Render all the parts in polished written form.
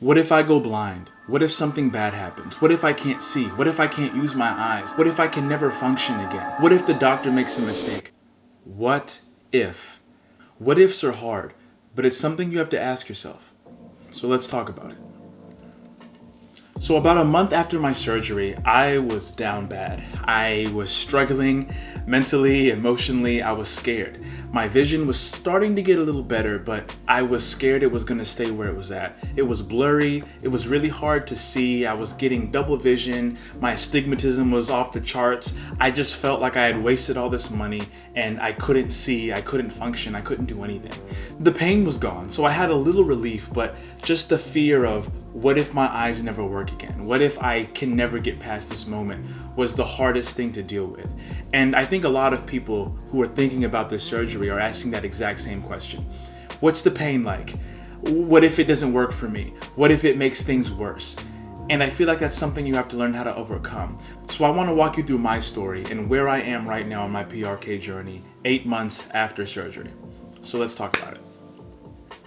What if I go blind? What if something bad happens? What if I can't see? What if I can't use my eyes? What if I can never function again? What if the doctor makes a mistake? What if? What ifs are hard, but it's something you have to ask yourself. So let's talk about it. So about a month after my surgery, I was down bad. I was struggling mentally, emotionally. I was scared. My vision was starting to get a little better, but I was scared it was going to stay where it was at. It was blurry. It was really hard to see. I was getting double vision. My astigmatism was off the charts. I just felt like I had wasted all this money and I couldn't see, I couldn't function, I couldn't do anything. The pain was gone, so I had a little relief, but just the fear of what if my eyes never work again? What if I can never get past this moment was the hardest thing to deal with. And I think a lot of people who are thinking about this surgery are asking that exact same question. What's the pain like? What if it doesn't work for me? What if it makes things worse? And I feel like that's something you have to learn how to overcome. So I want to walk you through my story and where I am right now on my PRK journey, 8 months after surgery. So let's talk about it.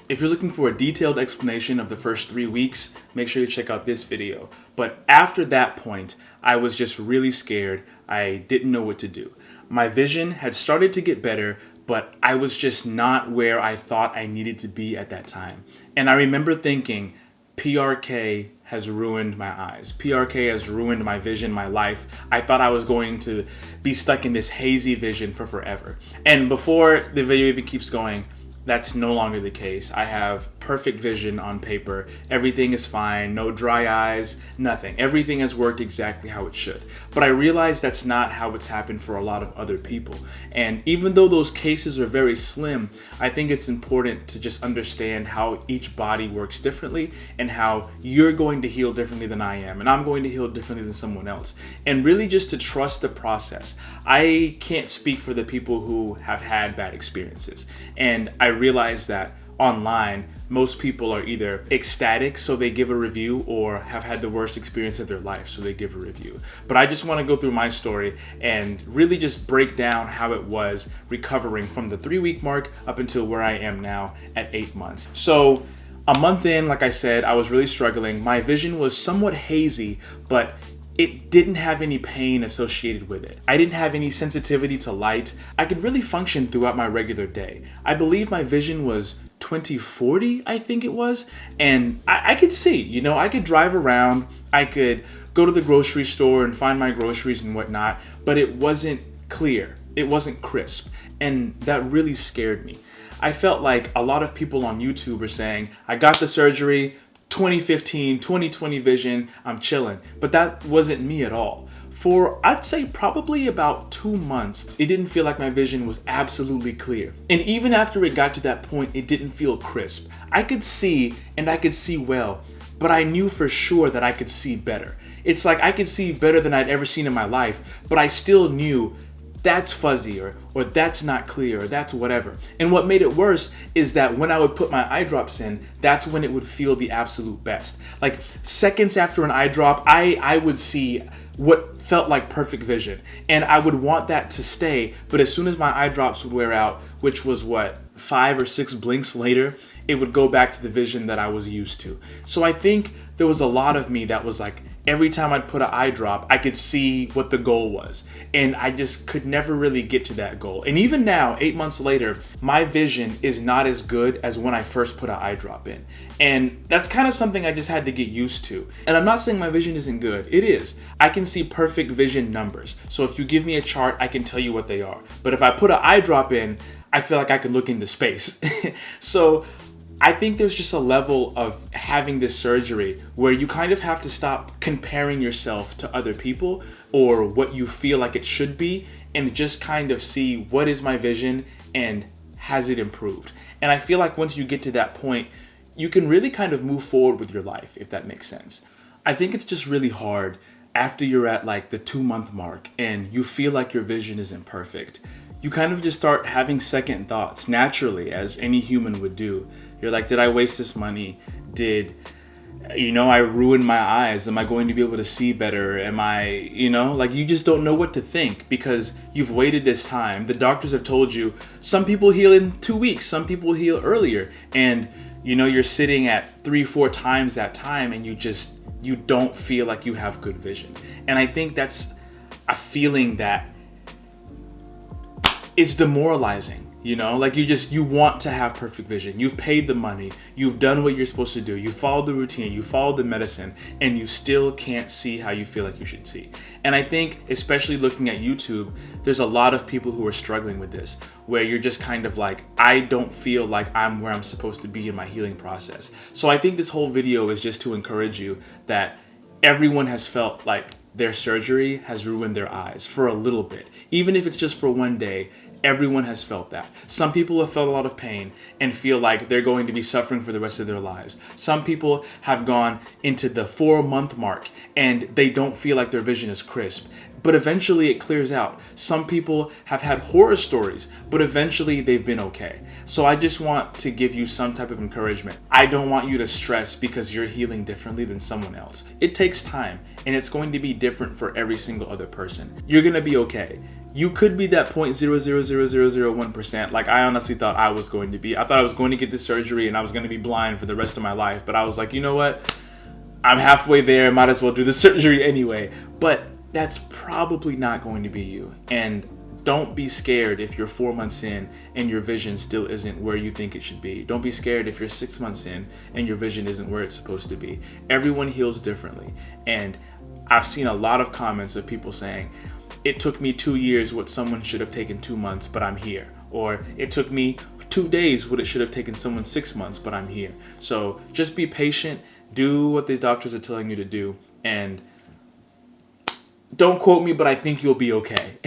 If you're looking for a detailed explanation of the first 3 weeks, make sure you check out this video. But after that point, I was just really scared. I didn't know what to do. My vision had started to get better, but I was just not where I thought I needed to be at that time. And I remember thinking, PRK has ruined my eyes. PRK has ruined my vision, my life. I thought I was going to be stuck in this hazy vision for forever. And before the video even keeps going, that's no longer the case. I have perfect vision on paper. Everything is fine, no dry eyes, nothing. Everything has worked exactly how it should. But I realize that's not how it's happened for a lot of other people. And even though those cases are very slim, I think it's important to just understand how each body works differently and how you're going to heal differently than I am, and I'm going to heal differently than someone else. And really just to trust the process. I can't speak for the people who have had bad experiences. And I realize that online, most people are either ecstatic, so they give a review, or have had the worst experience of their life, so they give a review. But I just want to go through my story and really just break down how it was recovering from the 3-week mark up until where I am now at 8 months. So a month in, like I said, I was really struggling. My vision was somewhat hazy, but it didn't have any pain associated with it. I didn't have any sensitivity to light. I could really function throughout my regular day. I believe my vision was 20/40, I think it was. And I could see, I could drive around. I could go to the grocery store and find my groceries and whatnot, but it wasn't clear. It wasn't crisp. And that really scared me. I felt like a lot of people on YouTube are saying, I got the surgery, 2015, 2020 vision, I'm chilling. But that wasn't me at all. For, I'd say, probably about 2 months, it didn't feel like my vision was absolutely clear. And even after it got to that point, it didn't feel crisp. I could see, and I could see well, but I knew for sure that I could see better. It's like I could see better than I'd ever seen in my life, but I still knew that's fuzzy, or that's not clear, or that's whatever. And what made it worse is that when I would put my eye drops in, that's when it would feel the absolute best. Like seconds after an eye drop, I would see what felt like perfect vision. And I would want that to stay, but as soon as my eye drops would wear out, which was 5 or 6 blinks later, it would go back to the vision that I was used to. So I think there was a lot of me that was like, every time I'd put an eye drop, I could see what the goal was. And I just could never really get to that goal. And even now, 8 months later, my vision is not as good as when I first put an eye drop in. And that's kind of something I just had to get used to. And I'm not saying my vision isn't good. It is. I can see perfect vision numbers. So if you give me a chart, I can tell you what they are. But if I put an eye drop in, I feel like I could look into space. So I think there's just a level of having this surgery where you kind of have to stop comparing yourself to other people or what you feel like it should be, and just kind of see what is my vision and has it improved. And I feel like once you get to that point, you can really kind of move forward with your life, if that makes sense. I think it's just really hard after you're at like the 2-month mark and you feel like your vision isn't perfect. You kind of just start having second thoughts naturally, as any human would do. You're like, did I waste this money? Did I ruin my eyes? Am I going to be able to see better? Am I, you just don't know what to think because you've waited this time. The doctors have told you some people heal in 2 weeks, some people heal earlier. And You know, you're sitting at 3-4 times that time and you don't feel like you have good vision. And I think that's a feeling that is demoralizing. You know, like you want to have perfect vision. You've paid the money. You've done what you're supposed to do. You followed the routine. You followed the medicine, and you still can't see how you feel like you should see. And I think, especially looking at YouTube, there's a lot of people who are struggling with this, where you're just kind of like, I don't feel like I'm where I'm supposed to be in my healing process. So I think this whole video is just to encourage you that everyone has felt like their surgery has ruined their eyes for a little bit. Even if it's just for one day, everyone has felt that. Some people have felt a lot of pain and feel like they're going to be suffering for the rest of their lives. Some people have gone into the 4-month mark and they don't feel like their vision is crisp, but eventually it clears out. Some people have had horror stories, but eventually they've been okay. So I just want to give you some type of encouragement. I don't want you to stress because you're healing differently than someone else. It takes time, and it's going to be different for every single other person. You're gonna be okay. You could be that 0.000001%, like I honestly thought I was going to be. I thought I was going to get this surgery and I was going to be blind for the rest of my life. But I was like, you know what? I'm halfway there. Might as well do the surgery anyway. But that's probably not going to be you. And don't be scared if you're 4 months in and your vision still isn't where you think it should be. Don't be scared if you're 6 months in and your vision isn't where it's supposed to be. Everyone heals differently. And I've seen a lot of comments of people saying, it took me 2 years what someone should have taken 2 months, but I'm here. Or it took me 2 days what it should have taken someone 6 months, but I'm here. So just be patient, do what these doctors are telling you to do, and don't quote me, but I think you'll be okay.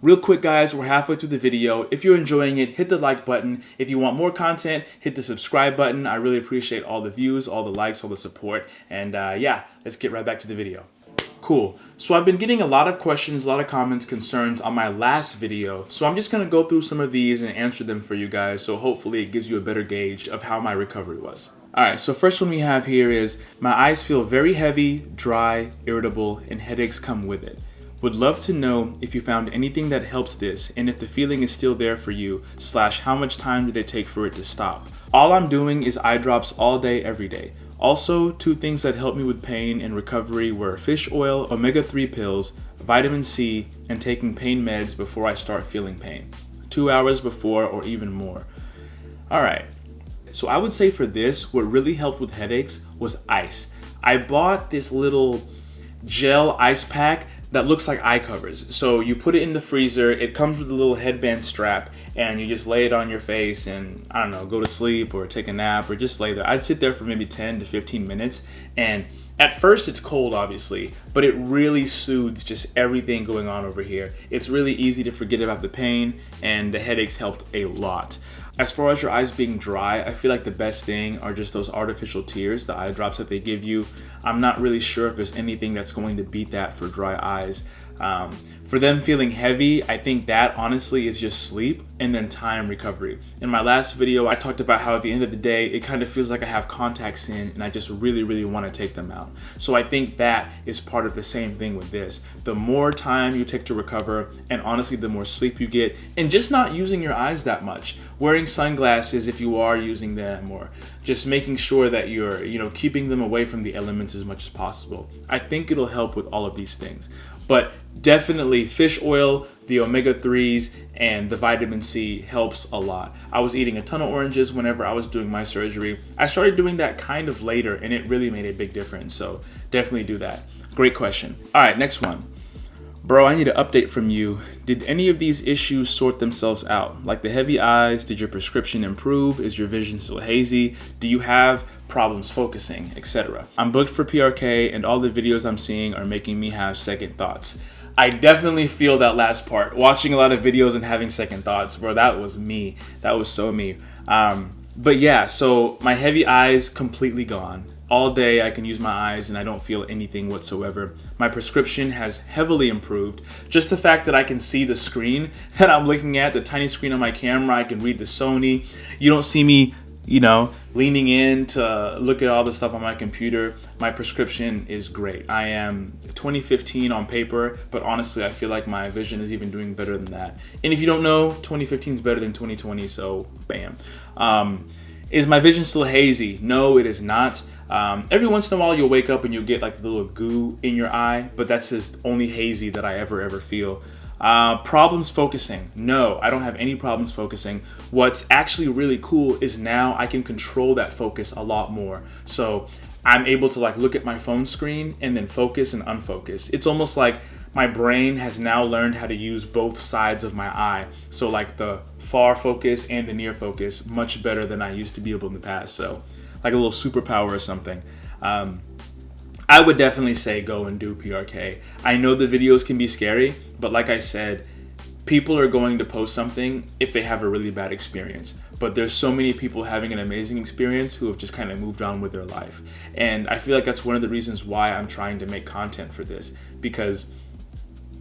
Real quick, guys, we're halfway through the video. If you're enjoying it, hit the like button. If you want more content, hit the subscribe button. I really appreciate all the views, all the likes, all the support. And yeah, let's get right back to the video. Cool. So I've been getting a lot of questions, a lot of comments, concerns on my last video. So I'm just going to go through some of these and answer them for you guys. So hopefully it gives you a better gauge of how my recovery was. All right, so first one we have here is, my eyes feel very heavy, dry, irritable, and headaches come with it. Would love to know if you found anything that helps this, and if the feeling is still there for you, / how much time did it take for it to stop? All I'm doing is eye drops all day, every day. Also, 2 things that helped me with pain and recovery were fish oil, omega-3 pills, vitamin C, and taking pain meds before I start feeling pain. 2 hours before or even more. All right. So I would say for this, what really helped with headaches was ice. I bought this little gel ice pack that looks like eye covers. So you put it in the freezer, it comes with a little headband strap, and you just lay it on your face and, I don't know, go to sleep or take a nap or just lay there. I'd sit there for maybe 10 to 15 minutes, and at first it's cold, obviously, but it really soothes just everything going on over here. It's really easy to forget about the pain, and the headaches helped a lot. As far as your eyes being dry, I feel like the best thing are just those artificial tears, the eye drops that they give you. I'm not really sure if there's anything that's going to beat that for dry eyes. For them feeling heavy, I think that honestly is just sleep and then time recovery. In my last video, I talked about how at the end of the day, it kind of feels like I have contacts in and I just really, really want to take them out. So I think that is part of the same thing with this. The more time you take to recover, and honestly, the more sleep you get, and just not using your eyes that much. Wearing sunglasses if you are using them, or just making sure that you're, keeping them away from the elements as much as possible. I think it'll help with all of these things. But definitely fish oil, the omega-3s, and the vitamin C helps a lot. I was eating a ton of oranges whenever I was doing my surgery. I started doing that kind of later, and it really made a big difference. So definitely do that. Great question. All right, next one. Bro, I need an update from you. Did any of these issues sort themselves out? Like the heavy eyes, did your prescription improve? Is your vision still hazy? Do you have problems focusing, etc.? I'm booked for PRK and all the videos I'm seeing are making me have second thoughts. I definitely feel that last part. Watching a lot of videos and having second thoughts, bro, that was me. That was so me. But yeah, so my heavy eyes completely gone. All day I can use my eyes and I don't feel anything whatsoever. My prescription has heavily improved. Just the fact that I can see the screen that I'm looking at, the tiny screen on my camera, I can read the Sony. You don't see me, leaning in to look at all the stuff on my computer. My prescription is great. I am 2015 on paper, but honestly, I feel like my vision is even doing better than that. And if you don't know, 2015 is better than 2020, so bam. Is my vision still hazy? No, it is not. Every once in a while you'll wake up and you'll get like the little goo in your eye, but that's just only hazy that I ever feel. Problems focusing? No, I don't have any problems focusing. What's actually really cool is now I can control that focus a lot more. So I'm able to like look at my phone screen and then focus and unfocus. It's almost like my brain has now learned how to use both sides of my eye. So like the far focus and the near focus much better than I used to be able in the past. So like a little superpower or something. I would definitely say go and do PRK. I know the videos can be scary, but like I said, people are going to post something if they have a really bad experience. But there's so many people having an amazing experience who have just kind of moved on with their life. And I feel like that's one of the reasons why I'm trying to make content for this, because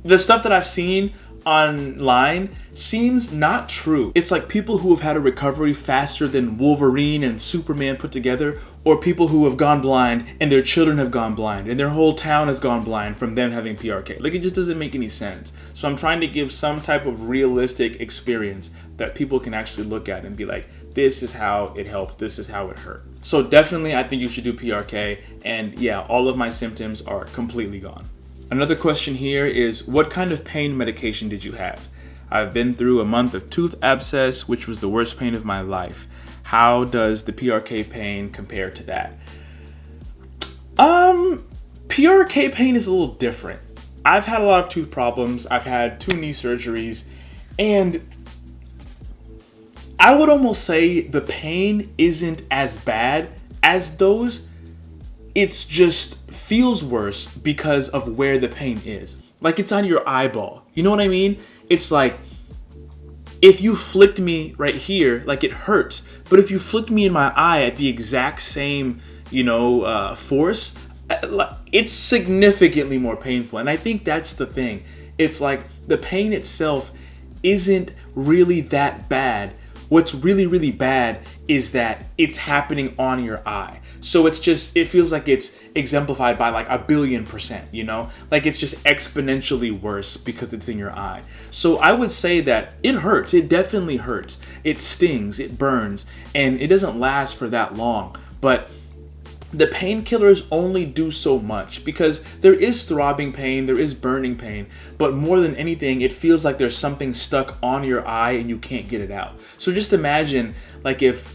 the stuff that I've seen online seems not true. It's like people who have had a recovery faster than Wolverine and Superman put together, or people who have gone blind and their children have gone blind and their whole town has gone blind from them having PRK. Like, it just doesn't make any sense. So I'm trying to give some type of realistic experience that people can actually look at and be like, this is how it helped, this is how it hurt. So definitely I think you should do PRK, and yeah, all of my symptoms are completely gone. Another question here is, what kind of pain medication did you have? I've been through a month of tooth abscess, which was the worst pain of my life. How does the PRK pain compare to that? PRK pain is a little different. I've had a lot of tooth problems. I've had 2 knee surgeries, and I would almost say the pain isn't as bad as those. It's just feels worse because of where the pain is. Like, it's on your eyeball. You know what I mean? It's like, if you flicked me right here, like, it hurts. But if you flicked me in my eye at the exact same, force, it's significantly more painful. And I think that's the thing. It's like the pain itself isn't really that bad. What's really, really bad is that it's happening on your eye. So it feels like it's exemplified by like 1,000,000,000%, Like, it's just exponentially worse because it's in your eye. So I would say that it hurts. It definitely hurts. It stings, it burns, and it doesn't last for that long. But the painkillers only do so much, because there is throbbing pain, there is burning pain, but more than anything, it feels like there's something stuck on your eye and you can't get it out. So just imagine, like, if,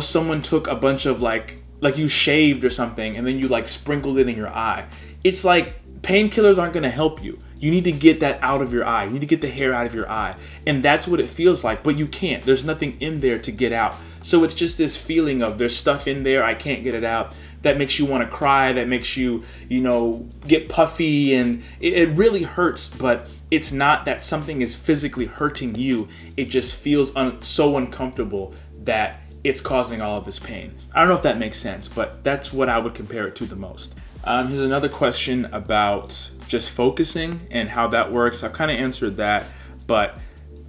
someone took a bunch of like you shaved or something and then you like sprinkled it in your eye. It's like painkillers aren't going to help you. You need to get that out of your eye. You need to get the hair out of your eye. And that's what it feels like, but you can't. There's nothing in there to get out. So it's just this feeling of there's stuff in there, I can't get it out. That makes you want to cry, that makes you, get puffy, and it really hurts, but it's not that something is physically hurting you. It just feels so uncomfortable that it's causing all of this pain. I don't know if that makes sense, but that's what I would compare it to the most. Here's another question about just focusing and how that works. I've kind of answered that, but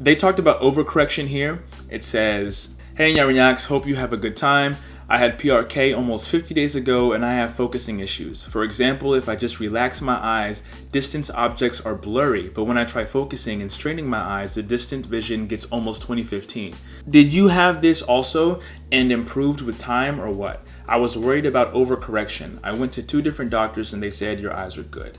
they talked about overcorrection here. It says, "Hey Nyarinyaks, hope you have a good time. I had PRK almost 50 days ago and I have focusing issues. For example, if I just relax my eyes, distant objects are blurry, but when I try focusing and straining my eyes, the distant vision gets almost 20/15. Did you have this also and improved with time, or what? I was worried about overcorrection. I went to 2 different doctors and they said your eyes are good.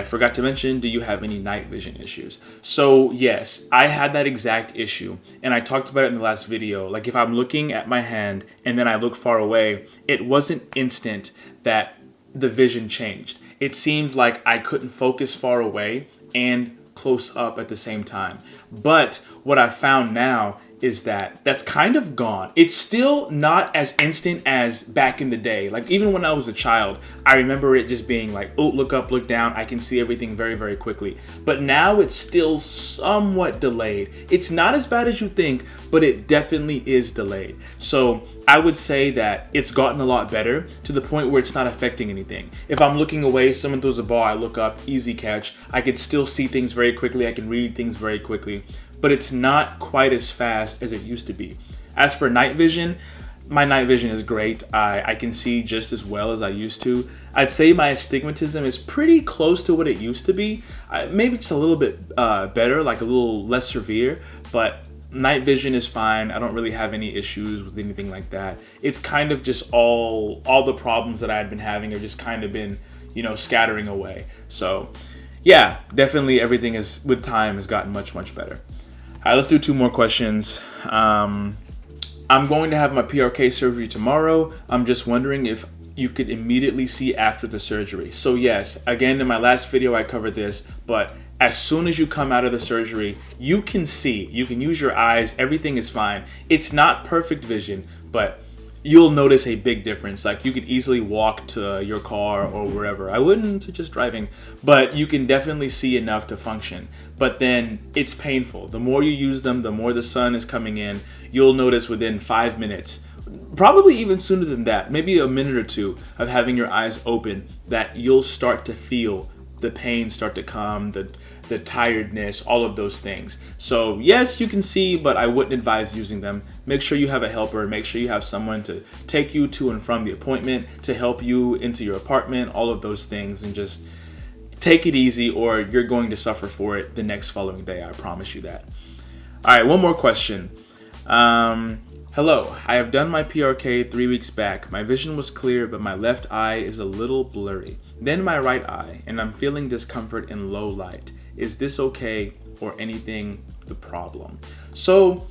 Forgot to mention, do you have any night vision issues?" So yes, I had that exact issue, and I talked about it in the last video. Like, if I'm looking at my hand and then I look far away, it wasn't instant that the vision changed. It seemed like I couldn't focus far away and close up at the same time. But what I found now is that that's kind of gone. It's still not as instant as back in the day. Like, even when I was a child, I remember it just being like, oh, look up, look down, I can see everything very, very quickly. But now it's still somewhat delayed. It's not as bad as you think, but it definitely is delayed. So I would say that it's gotten a lot better to the point where it's not affecting anything. If I'm looking away, someone throws a ball, I look up, easy catch. I can still see things very quickly. I can read things very quickly. But it's not quite as fast as it used to be. As for night vision, my night vision is great. I can see just as well as I used to. I'd say my astigmatism is pretty close to what it used to be. Maybe just a little bit better, like a little less severe, but Night vision is fine. I don't really have any issues with anything like that. It's kind of just all the problems that I had been having have just kind of been, scattering away. So yeah, definitely everything is with time has gotten much, much better. All right, let's do 2 more questions. I'm going to have my PRK surgery tomorrow. I'm just wondering if you could immediately see after the surgery. So yes, again, in my last video I covered this, but as soon as you come out of the surgery, you can see, you can use your eyes, everything is fine. It's not perfect vision, but you'll notice a big difference. Like you could easily walk to your car or wherever. I wouldn't suggest driving, but you can definitely see enough to function. But then it's painful. The more you use them, the more the sun is coming in, you'll notice within 5 minutes, probably even sooner than that, maybe a minute or 2 of having your eyes open, that you'll start to feel the pain start to come, the tiredness, all of those things. So yes, you can see, but I wouldn't advise using them. Make sure you have a helper. Make sure you have someone to take you to and from the appointment, to help you into your apartment, all of those things, and just take it easy or you're going to suffer for it the next following day. I promise you that. All right, one more question. Hello, I have done my PRK 3 weeks back. My vision was clear, but my left eye is a little blurry. Then my right eye, and I'm feeling discomfort in low light. Is this okay or anything the problem? So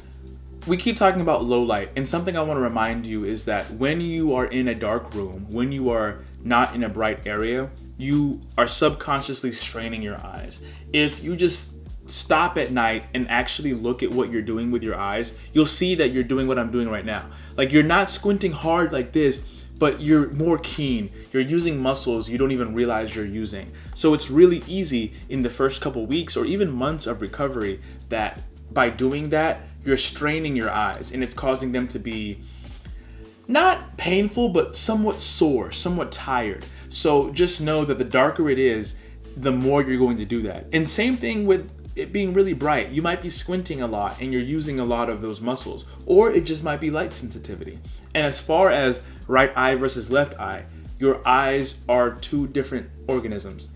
we keep talking about low light, and something I want to remind you is that when you are in a dark room, when you are not in a bright area, you are subconsciously straining your eyes. If you just stop at night and actually look at what you're doing with your eyes, you'll see that you're doing what I'm doing right now. Like you're not squinting hard like this, but you're more keen. You're using muscles you don't even realize you're using. So it's really easy in the first couple weeks or even months of recovery that by doing that, you're straining your eyes and it's causing them to be not painful, but somewhat sore, somewhat tired. So just know that the darker it is, the more you're going to do that. And same thing with it being really bright. You might be squinting a lot and you're using a lot of those muscles, or it just might be light sensitivity. And as far as right eye versus left eye, your eyes are 2 different organisms.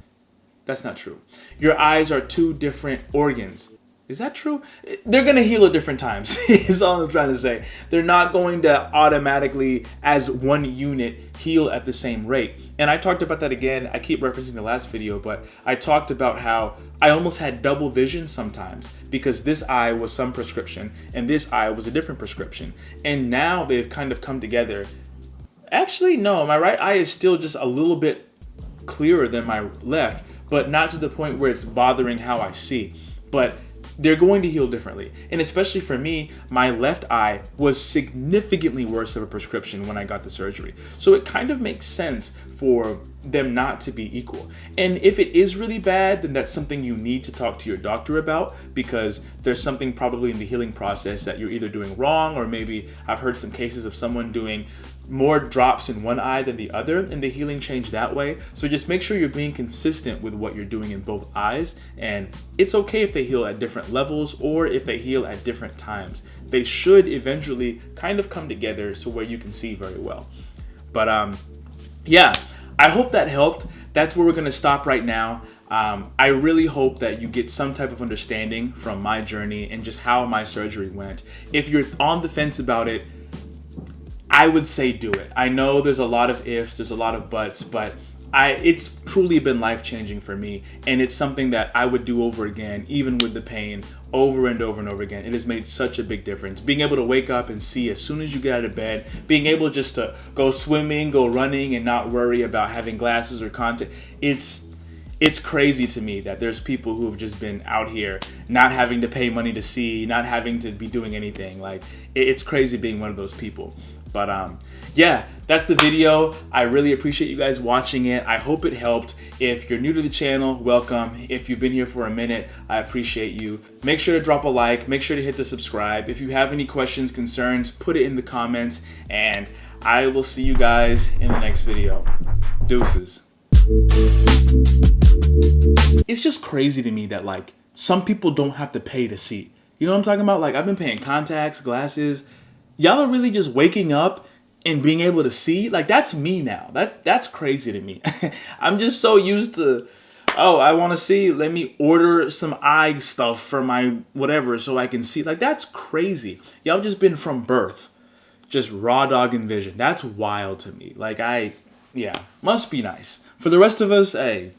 That's not true. Your eyes are 2 different organs. Is that true? They're going to heal at different times, is all I'm trying to say. They're not going to automatically, as one unit, heal at the same rate. And I talked about that again. I keep referencing the last video, but I talked about how I almost had double vision sometimes because this eye was some prescription and this eye was a different prescription. And now they've kind of come together. Actually, no, my right eye is still just a little bit clearer than my left, but not to the point where it's bothering how I see. But they're going to heal differently. And especially for me, my left eye was significantly worse of a prescription when I got the surgery. So it kind of makes sense for them not to be equal. And if it is really bad, then that's something you need to talk to your doctor about, because there's something probably in the healing process that you're either doing wrong, or maybe I've heard some cases of someone doing more drops in one eye than the other and the healing changed that way. So just make sure you're being consistent with what you're doing in both eyes, and it's okay if they heal at different levels or if they heal at different times. They should eventually kind of come together to where you can see very well. But yeah, I hope that helped. That's where we're going to stop right now. I really hope that you get some type of understanding from my journey and just how my surgery went. If you're on the fence about it, I would say do it. I know there's a lot of ifs, there's a lot of buts, but it's truly been life-changing for me, and it's something that I would do over again, even with the pain, over and over and over again. It has made such a big difference. Being able to wake up and see as soon as you get out of bed, being able just to go swimming, go running, and not worry about having glasses or contact, it's crazy to me that there's people who have just been out here not having to pay money to see, not having to be doing anything. Like, it's crazy being one of those people. But yeah, that's the video. I really appreciate you guys watching it. I hope it helped. If you're new to the channel, welcome. If you've been here for a minute, I appreciate you. Make sure to drop a like. Make sure to hit the subscribe. If you have any questions, concerns, put it in the comments. And I will see you guys in the next video. Deuces. It's just crazy to me that, like, some people don't have to pay to see. You know what I'm talking about? Like, I've been paying contacts, glasses. Y'all are really just waking up and being able to see. Like, that's me now. That's crazy to me. I'm just so used to Oh, I want to see. Let me order some eye stuff for my whatever so I can see. Like, that's crazy. Y'all just been from birth. Just raw dog vision. That's wild to me. Like, yeah, must be nice. For the rest of us, hey,